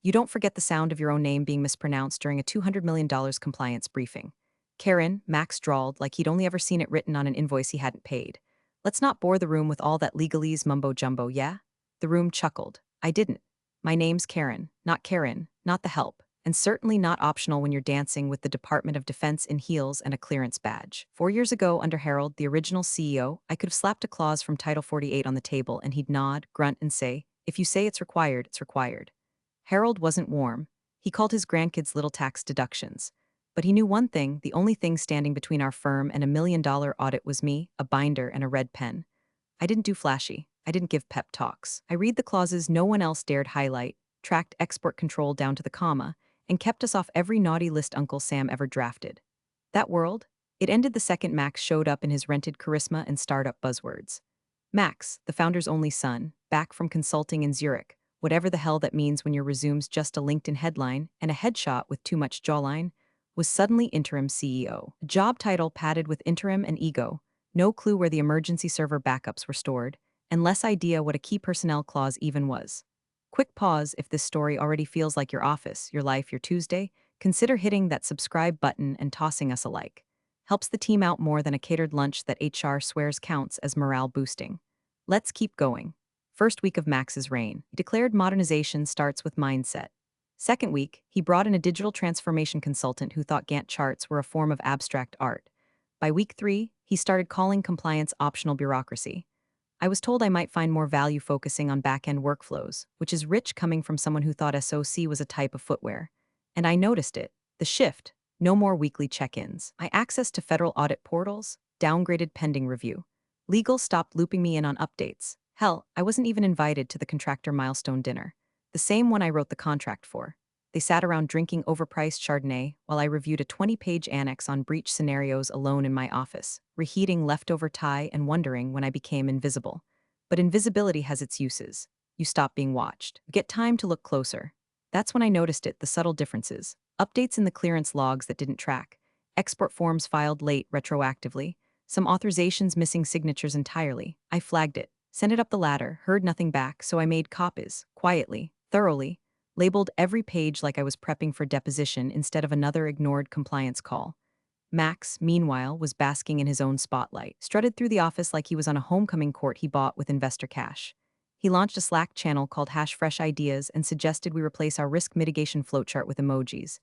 You don't forget the sound of your own name being mispronounced during a $200 million compliance briefing. Karen, Max drawled like he'd only ever seen it written on an invoice he hadn't paid. Let's not bore the room with all that legalese mumbo-jumbo, yeah? The room chuckled. I didn't. My name's Karen, not the help, and certainly not optional when you're dancing with the Department of Defense in heels and a clearance badge. 4 years ago, under Harold, the original CEO, I could have slapped a clause from Title 48 on the table and he'd nod, grunt, and say, if you say it's required, it's required. Harold wasn't warm. He called his grandkids little tax deductions. But he knew one thing: the only thing standing between our firm and $1 million audit was me, a binder, and a red pen. I didn't do flashy. I didn't give pep talks. I read the clauses no one else dared highlight, tracked export control down to the comma, and kept us off every naughty list Uncle Sam ever drafted. That world? It ended the second Max showed up in his rented charisma and startup buzzwords. Max, the founder's only son, back from consulting in Zurich, whatever the hell that means when your resume's just a LinkedIn headline and a headshot with too much jawline, was suddenly interim CEO. A job title padded with interim and ego, no clue where the emergency server backups were stored, and less idea what a key personnel clause even was. Quick pause: if this story already feels like your office, your life, your Tuesday, consider hitting that subscribe button and tossing us a like. Helps the team out more than a catered lunch that HR swears counts as morale boosting. Let's keep going. First week of Max's reign, he declared modernization starts with mindset. Second week, he brought in a digital transformation consultant who thought Gantt charts were a form of abstract art. By week 3, he started calling compliance optional bureaucracy. I was told I might find more value focusing on back-end workflows, which is rich coming from someone who thought SOC was a type of footwear. And I noticed it. The shift. No more weekly check-ins. My access to federal audit portals, downgraded pending review. Legal stopped looping me in on updates. Hell, I wasn't even invited to the contractor milestone dinner, the same one I wrote the contract for. They sat around drinking overpriced Chardonnay while I reviewed a 20-page annex on breach scenarios alone in my office, reheating leftover tie and wondering when I became invisible. But invisibility has its uses. You stop being watched. You get time to look closer. That's when I noticed it: the subtle differences. Updates in the clearance logs that didn't track. Export forms filed late retroactively. Some authorizations missing signatures entirely. I flagged it. Sent it up the ladder, heard nothing back, so I made copies, quietly, thoroughly, labeled every page like I was prepping for deposition instead of another ignored compliance call. Max, meanwhile, was basking in his own spotlight, strutted through the office like he was on a homecoming court he bought with investor cash. He launched a Slack channel called #FreshIdeas and suggested we replace our risk mitigation flowchart with emojis.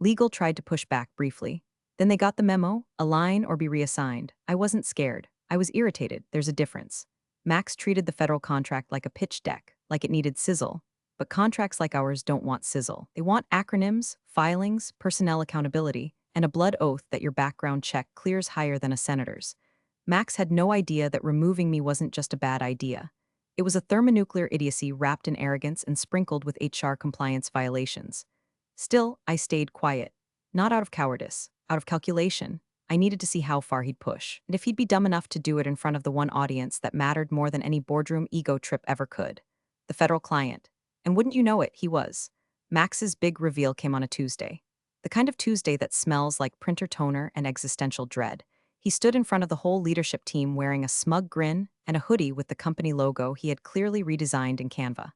Legal tried to push back briefly. Then they got the memo: align or be reassigned. I wasn't scared. I was irritated. There's a difference. Max treated the federal contract like a pitch deck, like it needed sizzle. But contracts like ours don't want sizzle. They want acronyms, filings, personnel accountability, and a blood oath that your background check clears higher than a senator's. Max had no idea that removing me wasn't just a bad idea. It was a thermonuclear idiocy wrapped in arrogance and sprinkled with HR compliance violations. Still, I stayed quiet. Not out of cowardice, out of calculation. I needed to see how far he'd push, and if he'd be dumb enough to do it in front of the one audience that mattered more than any boardroom ego trip ever could: the federal client. And wouldn't you know it, he was. Max's big reveal came on a Tuesday. The kind of Tuesday that smells like printer toner and existential dread. He stood in front of the whole leadership team wearing a smug grin and a hoodie with the company logo he had clearly redesigned in Canva.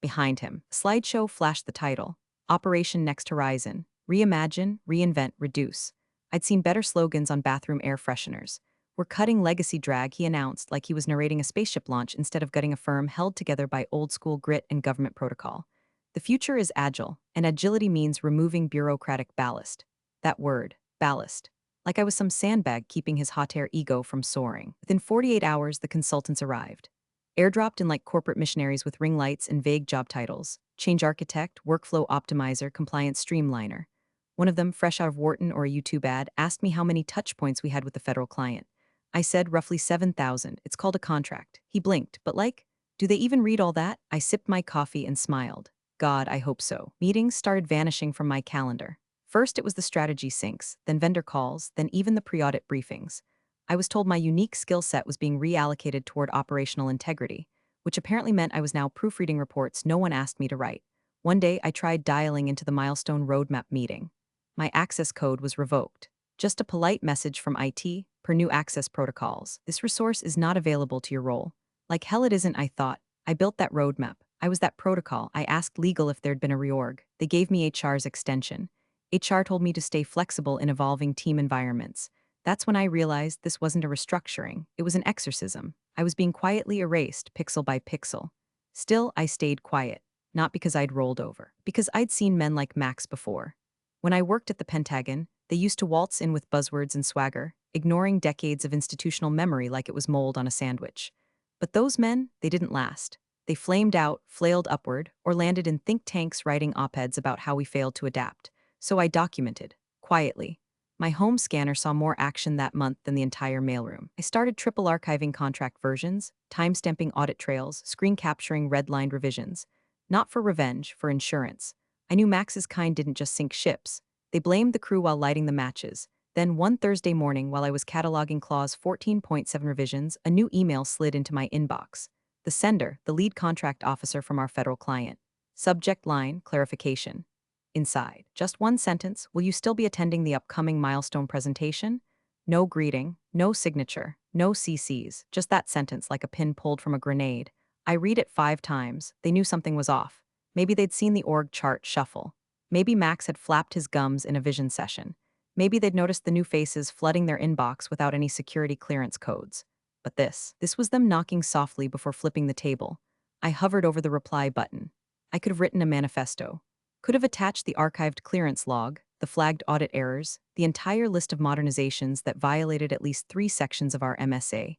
Behind him, a slideshow flashed the title: Operation Next Horizon, Reimagine, Reinvent, Reduce. I'd seen better slogans on bathroom air fresheners. We're cutting legacy drag, he announced like he was narrating a spaceship launch instead of gutting a firm held together by old-school grit and government protocol. The future is agile, and agility means removing bureaucratic ballast. That word, ballast. Like I was some sandbag keeping his hot air ego from soaring. Within 48 hours, the consultants arrived. Airdropped in like corporate missionaries with ring lights and vague job titles: change architect, workflow optimizer, compliance streamliner. One of them, fresh out of Wharton or a YouTube ad, asked me how many touch points we had with the federal client. I said roughly 7,000. It's called a contract. He blinked, but like, do they even read all that? I sipped my coffee and smiled. God, I hope so. Meetings started vanishing from my calendar. First it was the strategy syncs, then vendor calls, then even the pre-audit briefings. I was told my unique skill set was being reallocated toward operational integrity, which apparently meant I was now proofreading reports no one asked me to write. One day I tried dialing into the milestone roadmap meeting. My access code was revoked. Just a polite message from IT: per new access protocols, this resource is not available to your role. Like hell it isn't, I thought. I built that roadmap. I was that protocol. I asked legal if there'd been a reorg. They gave me HR's extension. HR told me to stay flexible in evolving team environments. That's when I realized this wasn't a restructuring, it was an exorcism. I was being quietly erased, pixel by pixel. Still, I stayed quiet, not because I'd rolled over, because I'd seen men like Max before. When I worked at the Pentagon, they used to waltz in with buzzwords and swagger, ignoring decades of institutional memory like it was mold on a sandwich. But those men, they didn't last. They flamed out, flailed upward, or landed in think tanks writing op-eds about how we failed to adapt. So I documented, quietly. My home scanner saw more action that month than the entire mailroom. I started triple archiving contract versions, time-stamping audit trails, screen capturing red-lined revisions. Not for revenge, for insurance. I knew Max's kind didn't just sink ships. They blamed the crew while lighting the matches. Then one Thursday morning, while I was cataloging Clause 14.7 revisions, a new email slid into my inbox. The sender, the lead contract officer from our federal client. Subject line, clarification. Inside, just one sentence, will you still be attending the upcoming milestone presentation? No greeting, no signature, no CCs, just that sentence like a pin pulled from a grenade. I read it 5 times. They knew something was off. Maybe they'd seen the org chart shuffle. Maybe Max had flapped his gums in a vision session. Maybe they'd noticed the new faces flooding their inbox without any security clearance codes. But this was them knocking softly before flipping the table. I hovered over the reply button. I could have written a manifesto. Could have attached the archived clearance log, the flagged audit errors, the entire list of modernizations that violated at least 3 sections of our MSA.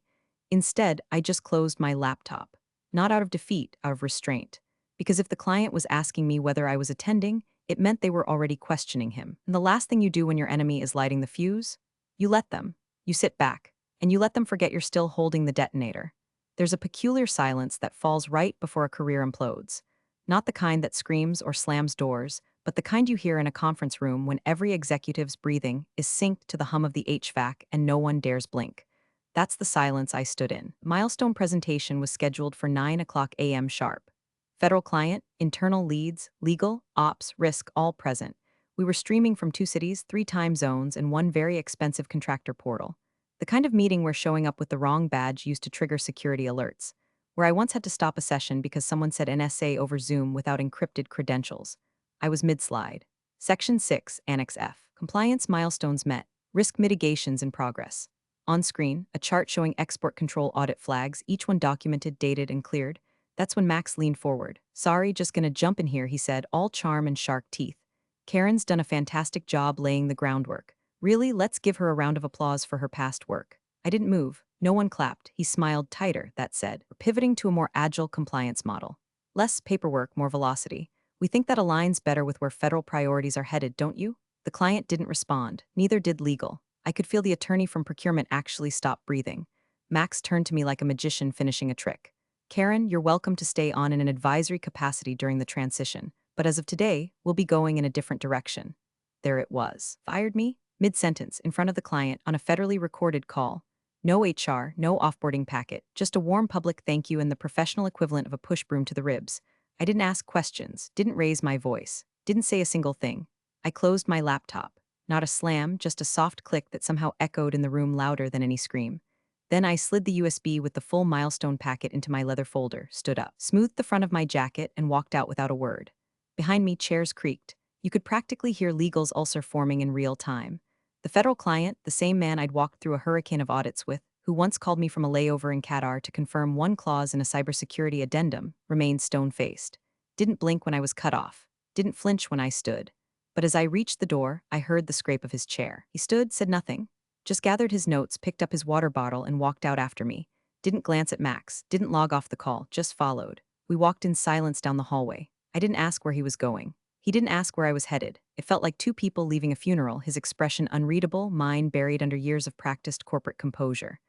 Instead, I just closed my laptop. Not out of defeat, out of restraint. Because if the client was asking me whether I was attending, it meant they were already questioning him. And the last thing you do when your enemy is lighting the fuse? You let them. You sit back. And you let them forget you're still holding the detonator. There's a peculiar silence that falls right before a career implodes. Not the kind that screams or slams doors, but the kind you hear in a conference room when every executive's breathing is synced to the hum of the HVAC and no one dares blink. That's the silence I stood in. Milestone presentation was scheduled for 9 a.m. sharp. Federal client, internal leads, legal, ops, risk, all present. We were streaming from 2 cities, 3 time zones, and 1 very expensive contractor portal. The kind of meeting where showing up with the wrong badge used to trigger security alerts. Where I once had to stop a session because someone said NSA over Zoom without encrypted credentials. I was mid-slide. Section 6, Annex F. Compliance milestones met. Risk mitigations in progress. On screen, a chart showing export control audit flags, each one documented, dated, and cleared. That's when Max leaned forward. Sorry, just gonna jump in here, he said, all charm and shark teeth. Karen's done a fantastic job laying the groundwork. Really, let's give her a round of applause for her past work. I didn't move. No one clapped. He smiled tighter, that said. We're pivoting to a more agile compliance model. Less paperwork, more velocity. We think that aligns better with where federal priorities are headed, don't you? The client didn't respond. Neither did legal. I could feel the attorney from procurement actually stop breathing. Max turned to me like a magician finishing a trick. Karen, you're welcome to stay on in an advisory capacity during the transition, but as of today, we'll be going in a different direction. There it was. Fired me? Mid-sentence, in front of the client, on a federally recorded call. No HR, no offboarding packet, just a warm public thank you and the professional equivalent of a push broom to the ribs. I didn't ask questions, didn't raise my voice, didn't say a single thing. I closed my laptop. Not a slam, just a soft click that somehow echoed in the room louder than any scream. Then I slid the USB with the full milestone packet into my leather folder, stood up, smoothed the front of my jacket, and walked out without a word. Behind me, chairs creaked. You could practically hear legal's ulcer forming in real time. The federal client, the same man I'd walked through a hurricane of audits with, who once called me from a layover in Qatar to confirm one clause in a cybersecurity addendum, remained stone-faced. Didn't blink when I was cut off. Didn't flinch when I stood. But as I reached the door, I heard the scrape of his chair. He stood, said nothing. Just gathered his notes, picked up his water bottle, and walked out after me. Didn't glance at Max, didn't log off the call, just followed. We walked in silence down the hallway. I didn't ask where he was going. He didn't ask where I was headed. It felt like 2 people leaving a funeral, his expression unreadable, mine buried under years of practiced corporate composure.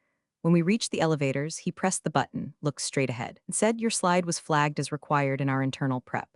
When we reached the elevators, he pressed the button, looked straight ahead, and said your slide was flagged as required in our internal prep.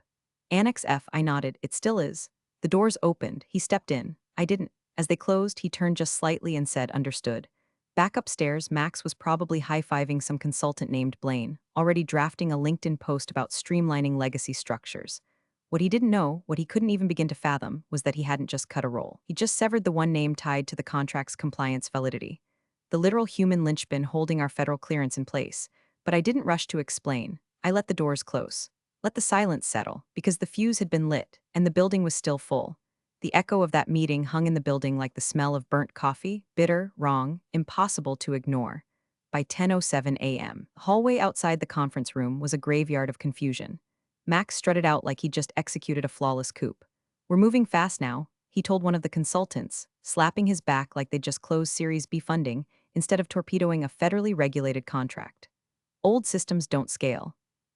Annex F, I nodded, it still is. The doors opened, he stepped in. I didn't. As they closed, he turned just slightly and said, understood. Back upstairs, Max was probably high-fiving some consultant named Blaine, already drafting a LinkedIn post about streamlining legacy structures. What he didn't know, what he couldn't even begin to fathom, was that he hadn't just cut a roll. He just severed the one name tied to the contract's compliance validity. The literal human linchpin holding our federal clearance in place. But I didn't rush to explain. I let the doors close. Let the silence settle, because the fuse had been lit, and the building was still full. The echo of that meeting hung in the building like the smell of burnt coffee, bitter, wrong, impossible to ignore. By 10:07 a.m., the hallway outside the conference room was a graveyard of confusion. Max strutted out like he'd just executed a flawless coup. "We're moving fast now," he told one of the consultants, slapping his back like they'd just closed Series B funding instead of torpedoing a federally regulated contract. Old systems don't scale.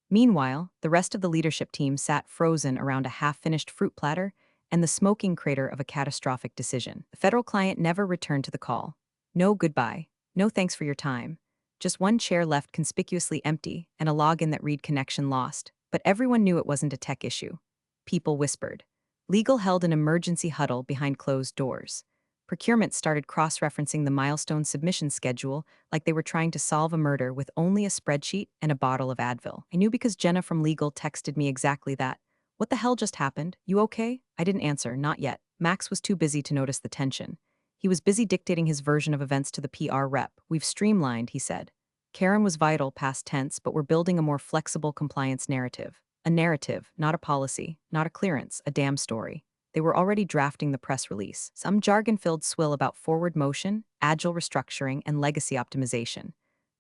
Meanwhile, the rest of the leadership team sat frozen around a half-finished fruit platter and the smoking crater of a catastrophic decision. The federal client never returned to the call. No goodbye, no thanks for your time. Just one chair left conspicuously empty and a login that read connection lost, but everyone knew it wasn't a tech issue. People whispered. Legal held an emergency huddle behind closed doors. Procurement started cross-referencing the milestone submission schedule like they were trying to solve a murder with only a spreadsheet and a bottle of Advil. I knew because Jenna from legal texted me exactly that. "What the hell just happened? You okay?" I didn't answer, not yet. Max was too busy to notice the tension. He was busy dictating his version of events to the PR rep. "We've streamlined," he said. Karen was vital, past tense, but we're building a more flexible compliance narrative. A narrative, not a policy, not a clearance, a damn story. They were already drafting the press release, some jargon-filled swill about forward motion, agile restructuring, and legacy optimization.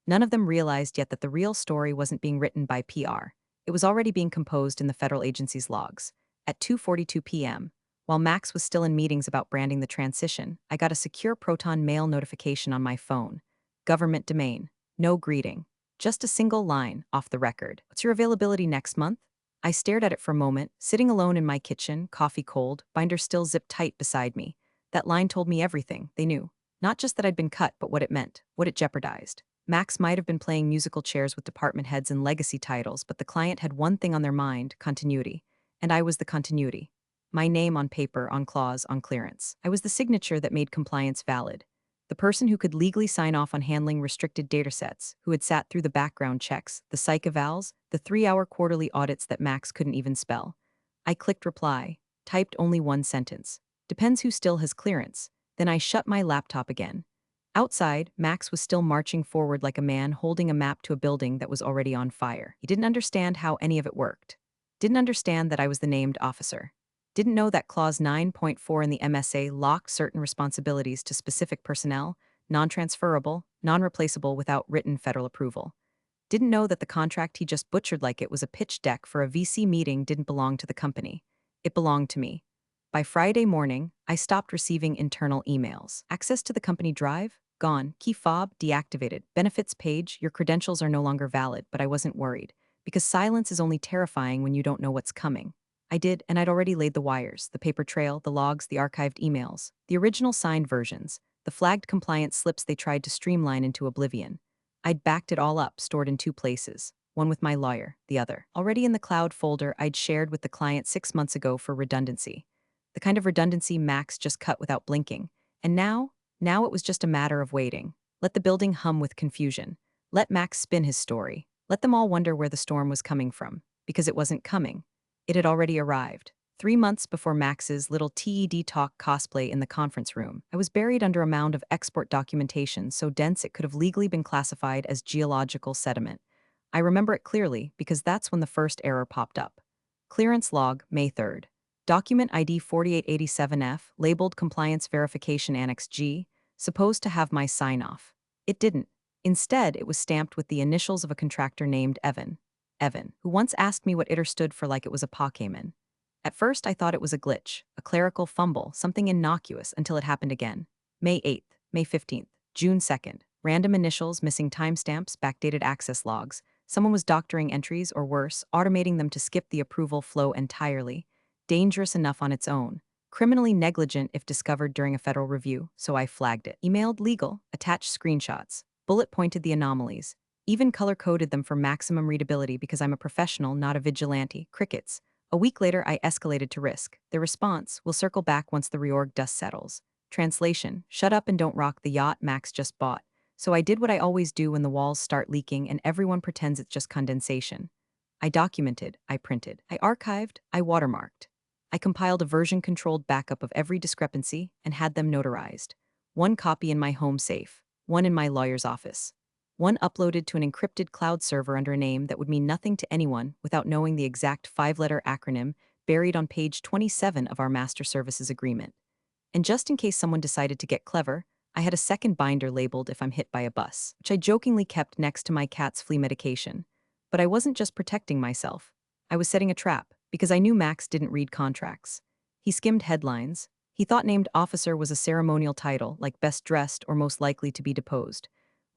None of them realized yet that the real story wasn't being written by PR. It was already being composed in the federal agency's logs. At 2:42 p.m., while Max was still in meetings about branding the transition, I got a secure Proton mail notification on my phone. Government domain. No greeting. Just a single line, off the record. "What's your availability next month?" I stared at it for a moment, sitting alone in my kitchen, coffee cold, binder still zipped tight beside me. That line told me everything they knew. Not just that I'd been cut, but what it meant, what it jeopardized. Max might have been playing musical chairs with department heads and legacy titles, but the client had one thing on their mind, continuity. And I was the continuity. My name on paper, on clause, on clearance. I was the signature that made compliance valid. The person who could legally sign off on handling restricted datasets, who had sat through the background checks, the psych evals, the 3-hour quarterly audits that Max couldn't even spell. I clicked reply, typed only one sentence. "Depends who still has clearance." Then I shut my laptop again. Outside, Max was still marching forward like a man holding a map to a building that was already on fire. He didn't understand how any of it worked. Didn't understand that I was the named officer. Didn't know that Clause 9.4 in the MSA locked certain responsibilities to specific personnel, non-transferable, non-replaceable without written federal approval. Didn't know that the contract he just butchered like it was a pitch deck for a VC meeting didn't belong to the company. It belonged to me. By Friday morning, I stopped receiving internal emails. Access to the company drive? Gone. Key fob deactivated. Benefits page, your credentials are no longer valid, but I wasn't worried. Because silence is only terrifying when you don't know what's coming. I did, and I'd already laid the wires, the paper trail, the logs, the archived emails, the original signed versions, the flagged compliance slips they tried to streamline into oblivion. I'd backed it all up, stored in two places, one with my lawyer, the other already in the cloud folder I'd shared with the client 6 months ago for redundancy. The kind of redundancy Max just cut without blinking. And now it was just a matter of waiting. Let the building hum with confusion. Let Max spin his story. Let them all wonder where the storm was coming from. Because it wasn't coming. It had already arrived. 3 months before Max's little TED Talk cosplay in the conference room, I was buried under a mound of export documentation so dense it could have legally been classified as geological sediment. I remember it clearly because that's when the first error popped up. Clearance log, May 3rd. Document ID 4887F, labeled Compliance Verification Annex G, supposed to have my sign-off. It didn't. Instead, it was stamped with the initials of a contractor named Evan, who once asked me what ITER stood for like it was a Pokemon. At first, I thought it was a glitch, a clerical fumble, something innocuous until it happened again. May 8th, May 15th, June 2nd. Random initials, missing timestamps, backdated access logs. Someone was doctoring entries, or worse, automating them to skip the approval flow entirely. Dangerous enough on its own. Criminally negligent if discovered during a federal review, so I flagged it. Emailed legal, attached screenshots, bullet-pointed the anomalies. Even color-coded them for maximum readability because I'm a professional, not a vigilante. Crickets. A week later, I escalated to risk. The response: "We'll circle back once the reorg dust settles." Translation: shut up and don't rock the yacht Max just bought. So I did what I always do when the walls start leaking and everyone pretends it's just condensation. I documented, I printed, I archived, I watermarked. I compiled a version-controlled backup of every discrepancy and had them notarized. One copy in my home safe, one in my lawyer's office. One uploaded to an encrypted cloud server under a name that would mean nothing to anyone without knowing the exact five-letter acronym buried on page 27 of our master services agreement. And just in case someone decided to get clever, I had a second binder labeled "If I'm hit by a bus," which I jokingly kept next to my cat's flea medication. But I wasn't just protecting myself. I was setting a trap, because I knew Max didn't read contracts. He skimmed headlines. He thought named officer was a ceremonial title, like best dressed or most likely to be deposed.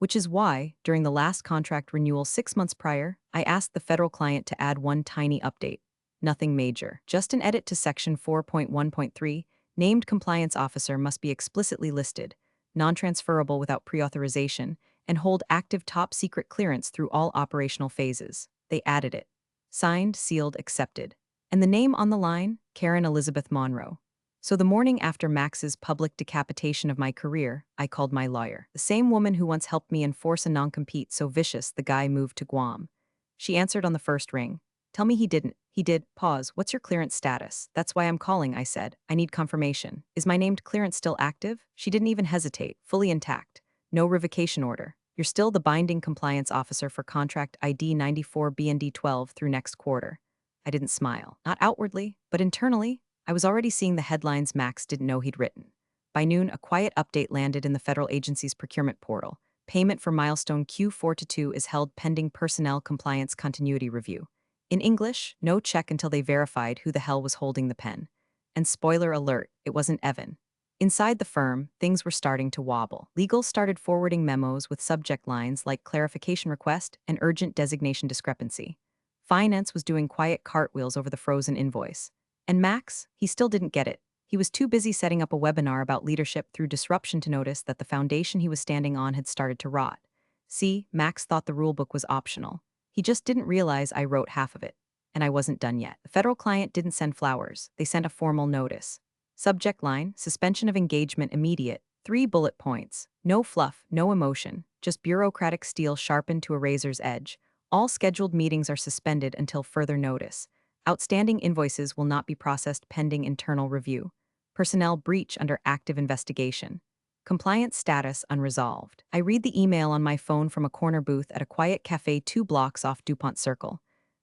Which is why, during the last contract renewal 6 months prior, I asked the federal client to add one tiny update. Nothing major, just an edit to section 4.1.3. Named compliance officer must be explicitly listed, non-transferable without pre-authorization, and hold active top-secret clearance through all operational phases. They added it. Signed, sealed, accepted. And the name on the line? Karen Elizabeth Monroe. So the morning after Max's public decapitation of my career, I called my lawyer, the same woman who once helped me enforce a non-compete so vicious the guy moved to Guam. She answered on the first ring. Tell me he didn't. He did. Pause. What's your clearance status? That's why I'm calling, I said. I need confirmation. Is my named clearance still active? She didn't even hesitate. Fully intact. No revocation order. You're still the binding compliance officer for contract ID 94 BND 12 through next quarter. I didn't smile. Not outwardly, but internally, I was already seeing the headlines Max didn't know he'd written. By noon, a quiet update landed in the federal agency's procurement portal. Payment for milestone Q4-2 is held pending personnel compliance continuity review. In English, no check until they verified who the hell was holding the pen. And spoiler alert, it wasn't Evan. Inside the firm, things were starting to wobble. Legal started forwarding memos with subject lines like clarification request and urgent designation discrepancy. Finance was doing quiet cartwheels over the frozen invoice. And Max, he still didn't get it. He was too busy setting up a webinar about leadership through disruption to notice that the foundation he was standing on had started to rot. See, Max thought the rulebook was optional. He just didn't realize I wrote half of it. And I wasn't done yet. The federal client didn't send flowers. They sent a formal notice. Subject line, suspension of engagement immediate. 3 bullet points. No fluff, no emotion. Just bureaucratic steel sharpened to a razor's edge. All scheduled meetings are suspended until further notice. Outstanding invoices will not be processed pending internal review. Personnel breach under active investigation. Compliance status unresolved. I read the email on my phone from a corner booth at a quiet cafe 2 blocks off DuPont Circle.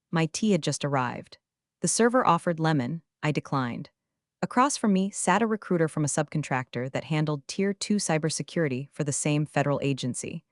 My tea had just arrived. The server offered lemon. I declined. Across from me sat a recruiter from a subcontractor that handled Tier 2 cybersecurity for the same federal agency.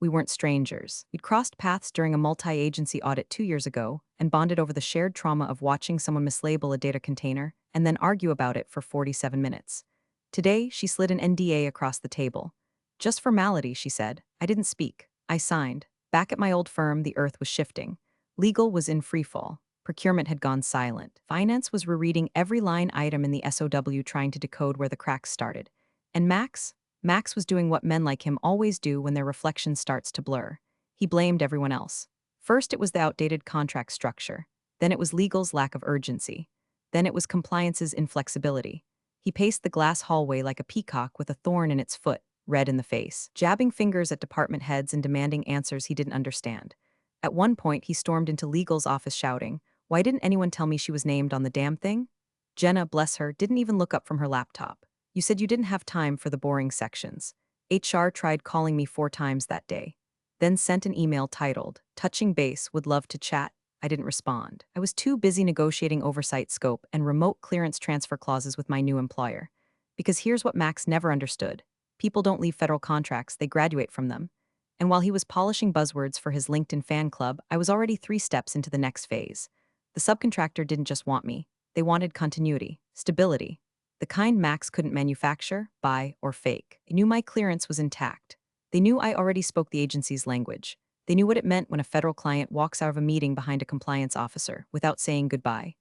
We weren't strangers. We'd crossed paths during a multi-agency audit 2 years ago and bonded over the shared trauma of watching someone mislabel a data container and then argue about it for 47 minutes. Today, she slid an NDA across the table. Just formality, she said. I didn't speak. I signed. Back at my old firm, the earth was shifting. Legal was in freefall. Procurement had gone silent. Finance was rereading every line item in the SOW trying to decode where the cracks started. And Max was doing what men like him always do when their reflection starts to blur. He blamed everyone else. First it was the outdated contract structure. Then it was legal's lack of urgency. Then it was compliance's inflexibility. He paced the glass hallway like a peacock with a thorn in its foot, red in the face, jabbing fingers at department heads and demanding answers he didn't understand. At one point, he stormed into legal's office shouting, "Why didn't anyone tell me she was named on the damn thing?" Jenna, bless her, didn't even look up from her laptop. You said you didn't have time for the boring sections. HR tried calling me 4 times that day. Then sent an email titled, "Touching base, would love to chat." I didn't respond. I was too busy negotiating oversight scope and remote clearance transfer clauses with my new employer. Because here's what Max never understood. People don't leave federal contracts, they graduate from them. And while he was polishing buzzwords for his LinkedIn fan club, I was already 3 steps into the next phase. The subcontractor didn't just want me. They wanted continuity, stability. The kind Max couldn't manufacture, buy, or fake. They knew my clearance was intact. They knew I already spoke the agency's language. They knew what it meant when a federal client walks out of a meeting behind a compliance officer without saying goodbye.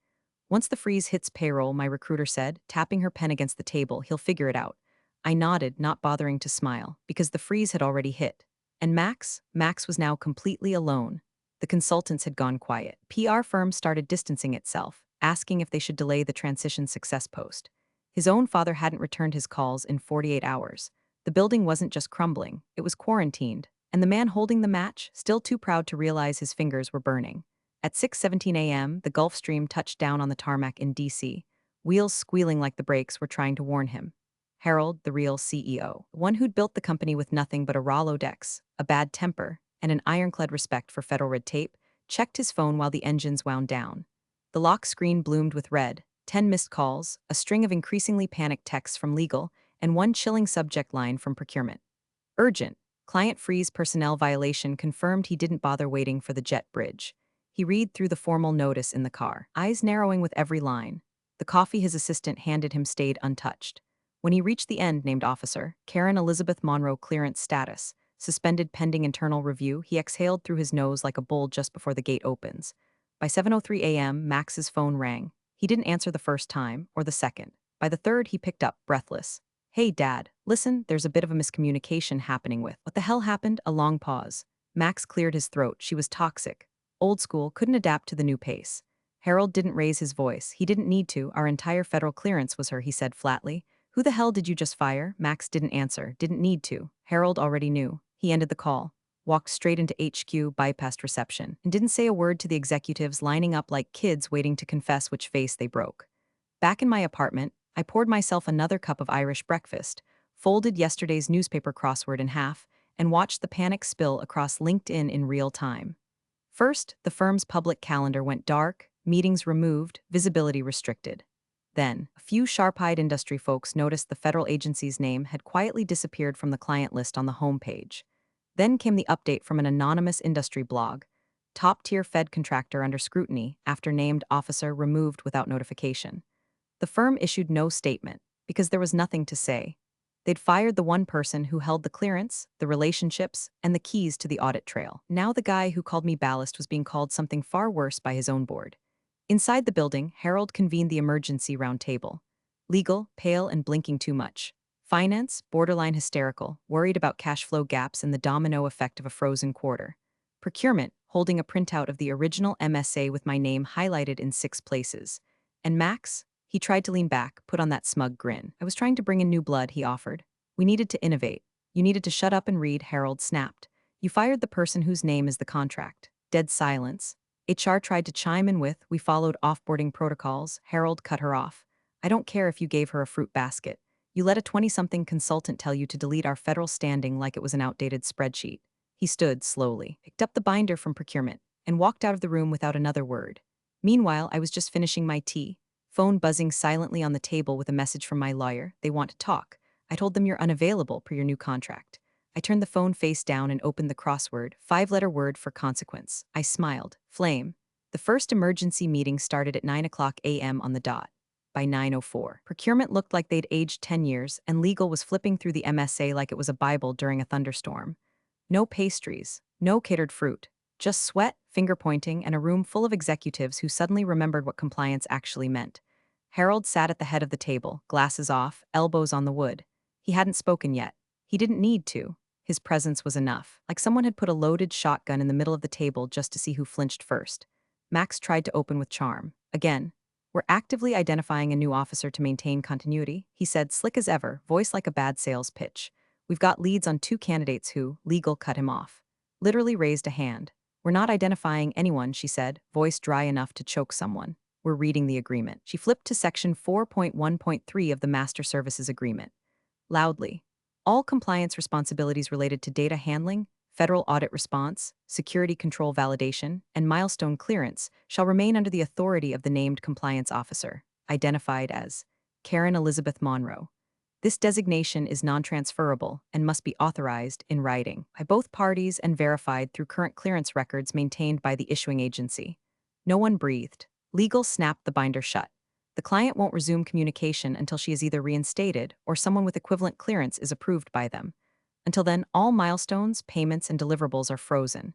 Once the freeze hits payroll, my recruiter said, tapping her pen against the table, he'll figure it out. I nodded, not bothering to smile, because the freeze had already hit. And Max was now completely alone. The consultants had gone quiet. PR firm started distancing itself, asking if they should delay the transition success post. His own father hadn't returned his calls in 48 hours. The building wasn't just crumbling, it was quarantined. And the man holding the match, still too proud to realize his fingers were burning. At 6:17 a.m., the Gulfstream touched down on the tarmac in D.C., wheels squealing like the brakes were trying to warn him. Harold, the real CEO, one who'd built the company with nothing but a Rolodex, a bad temper, and an ironclad respect for federal red tape, checked his phone while the engines wound down. The lock screen bloomed with red, 10 missed calls, a string of increasingly panicked texts from legal, and one chilling subject line from procurement. Urgent. Client freeze personnel violation confirmed he didn't bother waiting for the jet bridge. He read through the formal notice in the car, eyes narrowing with every line. The coffee his assistant handed him stayed untouched. When he reached the end, named officer, Karen Elizabeth Monroe clearance status, suspended pending internal review, he exhaled through his nose like a bull just before the gate opens. By 7:03 a.m., Max's phone rang. He didn't answer the first time, or the second. By the third, he picked up, breathless. "Hey, Dad, listen, there's a bit of a miscommunication happening with." "What the hell happened?" A long pause. Max cleared his throat. She was toxic. Old school, couldn't adapt to the new pace. Harold didn't raise his voice. He didn't need to. Our entire federal clearance was her, he said flatly. "Who the hell did you just fire?" Max didn't answer. Didn't need to. Harold already knew. He ended the call, walked straight into HQ, bypassed reception, and didn't say a word to the executives lining up like kids waiting to confess which face they broke. Back in my apartment, I poured myself another cup of Irish breakfast, folded yesterday's newspaper crossword in half, and watched the panic spill across LinkedIn in real time. First, the firm's public calendar went dark, meetings removed, visibility restricted. Then, a few sharp-eyed industry folks noticed the federal agency's name had quietly disappeared from the client list on the homepage. Then came the update from an anonymous industry blog. Top-tier Fed contractor under scrutiny after named officer removed without notification. The firm issued no statement, because there was nothing to say. They'd fired the one person who held the clearance, the relationships, and the keys to the audit trail. Now the guy who called me ballast was being called something far worse by his own board. Inside the building, Harold convened the emergency roundtable. Legal, pale and blinking too much. Finance, borderline hysterical, worried about cash flow gaps and the domino effect of a frozen quarter. Procurement, holding a printout of the original MSA with my name highlighted in 6 places. And Max? He tried to lean back, put on that smug grin. "I was trying to bring in new blood," he offered. "We needed to innovate. You needed to shut up and read," Harold snapped. "You fired the person whose name is the contract." Dead silence. HR tried to chime in with, "We followed offboarding protocols." Harold cut her off. "I don't care if you gave her a fruit basket. You let a 20-something consultant tell you to delete our federal standing like it was an outdated spreadsheet." He stood slowly, picked up the binder from procurement, and walked out of the room without another word. Meanwhile, I was just finishing my tea. Phone buzzing silently on the table with a message from my lawyer. "They want to talk. I told them you're unavailable per your new contract." I turned the phone face down and opened the crossword, 5-letter word for consequence. I smiled. Flame. The first emergency meeting started at 9 a.m. on the dot. By 9:04, procurement looked like they'd aged 10 years, and legal was flipping through the MSA like it was a Bible during a thunderstorm. No pastries, no catered fruit, just sweat, finger-pointing, and a room full of executives who suddenly remembered what compliance actually meant. Harold sat at the head of the table, glasses off, elbows on the wood. He hadn't spoken yet. He didn't need to. His presence was enough, like someone had put a loaded shotgun in the middle of the table just to see who flinched first. Max tried to open with charm. Again. "We're actively identifying a new officer to maintain continuity," he said, slick as ever, voice like a bad sales pitch. "We've got leads on 2 candidates who," legal cut him off. Literally raised a hand. "We're not identifying anyone," she said, voice dry enough to choke someone. "We're reading the agreement." She flipped to section 4.1.3 of the Master Services Agreement. Loudly. "All compliance responsibilities related to data handling, federal audit response, security control validation, and milestone clearance shall remain under the authority of the named compliance officer, identified as Karen Elizabeth Monroe. This designation is non-transferable and must be authorized in writing by both parties and verified through current clearance records maintained by the issuing agency." No one breathed. Legal snapped the binder shut. "The client won't resume communication until she is either reinstated or someone with equivalent clearance is approved by them. Until then, all milestones, payments, and deliverables are frozen."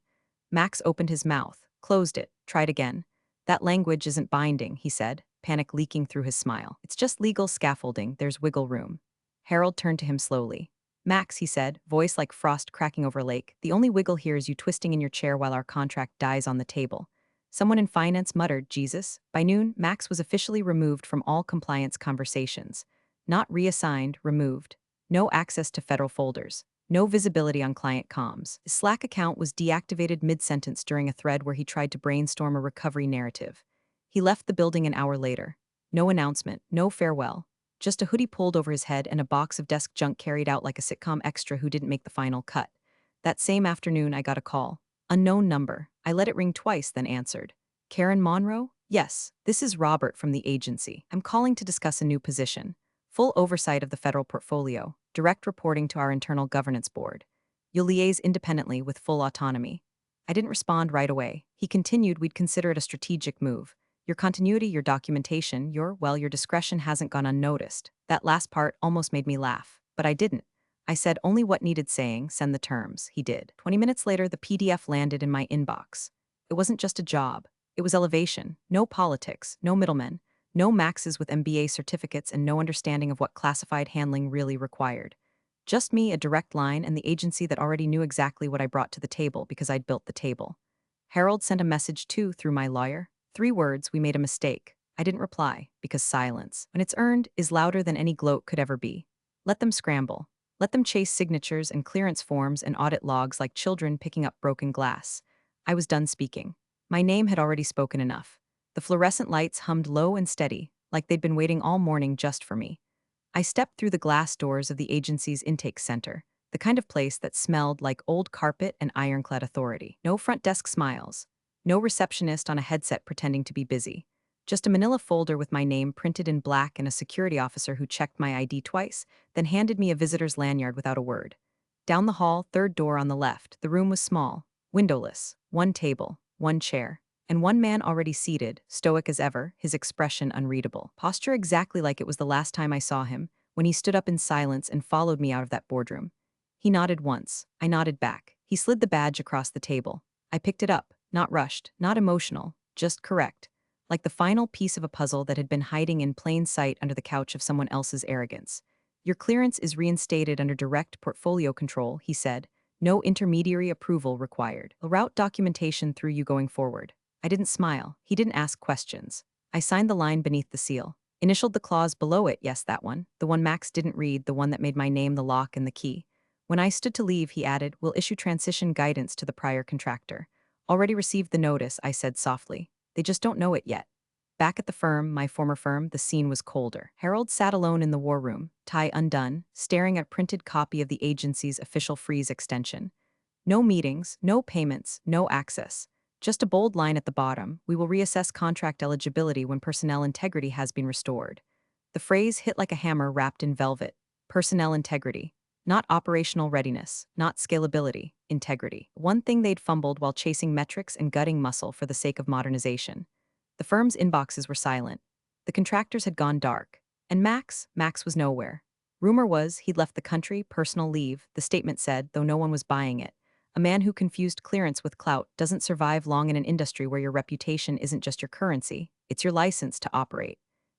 Max opened his mouth, closed it, tried again. "That language isn't binding," he said, panic leaking through his smile. "It's just legal scaffolding, there's wiggle room." Harold turned to him slowly. "Max," he said, voice like frost cracking over a lake, "the only wiggle here is you twisting in your chair while our contract dies on the table." Someone in finance muttered, "Jesus." By noon, Max was officially removed from all compliance conversations. Not reassigned, removed. No access to federal folders. No visibility on client comms. His Slack account was deactivated mid-sentence during a thread where he tried to brainstorm a recovery narrative. He left the building an hour later. No announcement, no farewell. Just a hoodie pulled over his head and a box of desk junk carried out like a sitcom extra who didn't make the final cut. That same afternoon, I got a call. Unknown number. I let it ring twice, then answered. Karen Monroe? Yes, this is Robert from the agency. I'm calling to discuss a new position. Full oversight of the federal portfolio, direct reporting to our internal governance board. You'll liaise independently with full autonomy. I didn't respond right away. He continued we'd consider it a strategic move. Your continuity, your documentation, your discretion hasn't gone unnoticed. That last part almost made me laugh, but I didn't. I said only what needed saying, send the terms. He did. 20 minutes later, the PDF landed in my inbox. It wasn't just a job. It was elevation. No politics, no middlemen, no maxes with MBA certificates, and no understanding of what classified handling really required. Just me, a direct line, and the agency that already knew exactly what I brought to the table because I'd built the table. Harold sent a message too through my lawyer. 3 words, we made a mistake. I didn't reply, because silence, when it's earned, is louder than any gloat could ever be. Let them scramble. Let them chase signatures and clearance forms and audit logs like children picking up broken glass. I was done speaking. My name had already spoken enough. The fluorescent lights hummed low and steady, like they'd been waiting all morning just for me. I stepped through the glass doors of the agency's intake center, the kind of place that smelled like old carpet and ironclad authority. No front desk smiles. No receptionist on a headset pretending to be busy. Just a manila folder with my name printed in black and a security officer who checked my ID twice, then handed me a visitor's lanyard without a word. Down the hall, third door on the left, the room was small, windowless, 1 table, 1 chair, and 1 man already seated, stoic as ever, his expression unreadable. Posture exactly like it was the last time I saw him, when he stood up in silence and followed me out of that boardroom. He nodded once. I nodded back. He slid the badge across the table. I picked it up, not rushed, not emotional, just correct. Like the final piece of a puzzle that had been hiding in plain sight under the couch of someone else's arrogance. Your clearance is reinstated under direct portfolio control, he said. No intermediary approval required. I'll route documentation through you going forward. I didn't smile. He didn't ask questions. I signed the line beneath the seal. Initialed the clause below it, yes, that one. The one Max didn't read, the one that made my name the lock and the key. When I stood to leave, he added, we'll issue transition guidance to the prior contractor. Already received the notice, I said softly. They just don't know it yet. Back at the firm, my former firm, the scene was colder. Harold sat alone in the war room, tie undone, staring at a printed copy of the agency's official freeze extension. No meetings, no payments, no access. Just a bold line at the bottom, we will reassess contract eligibility when personnel integrity has been restored. The phrase hit like a hammer wrapped in velvet. Personnel integrity. Not operational readiness, not scalability, integrity. One thing they'd fumbled while chasing metrics and gutting muscle for the sake of modernization. The firm's inboxes were silent. The contractors had gone dark. And Max was nowhere. Rumor was he'd left the country, personal leave, the statement said, though no one was buying it. A man who confused clearance with clout doesn't survive long in an industry where your reputation isn't just your currency, it's your license to operate.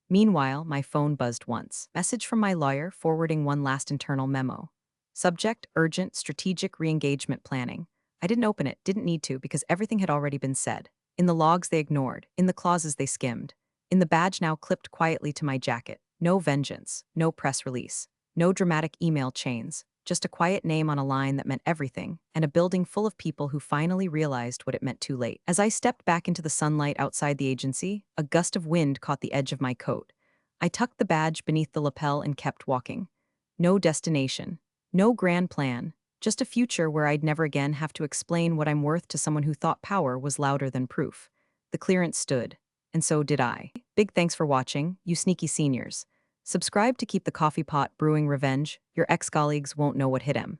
Meanwhile, my phone buzzed once. Message from my lawyer forwarding one last internal memo. Subject, urgent, strategic re-engagement planning. I didn't open it, didn't need to, because everything had already been said. In the logs they ignored, in the clauses they skimmed, in the badge now clipped quietly to my jacket. No vengeance, no press release, no dramatic email chains, just a quiet name on a line that meant everything, and a building full of people who finally realized what it meant too late. As I stepped back into the sunlight outside the agency, a gust of wind caught the edge of my coat. I tucked the badge beneath the lapel and kept walking. No destination, no grand plan, just a future where I'd never again have to explain what I'm worth to someone who thought power was louder than proof. The clearance stood, and so did I. Big thanks for watching, you sneaky seniors. Subscribe to keep the coffee pot brewing revenge. Your ex-colleagues won't know what hit 'em.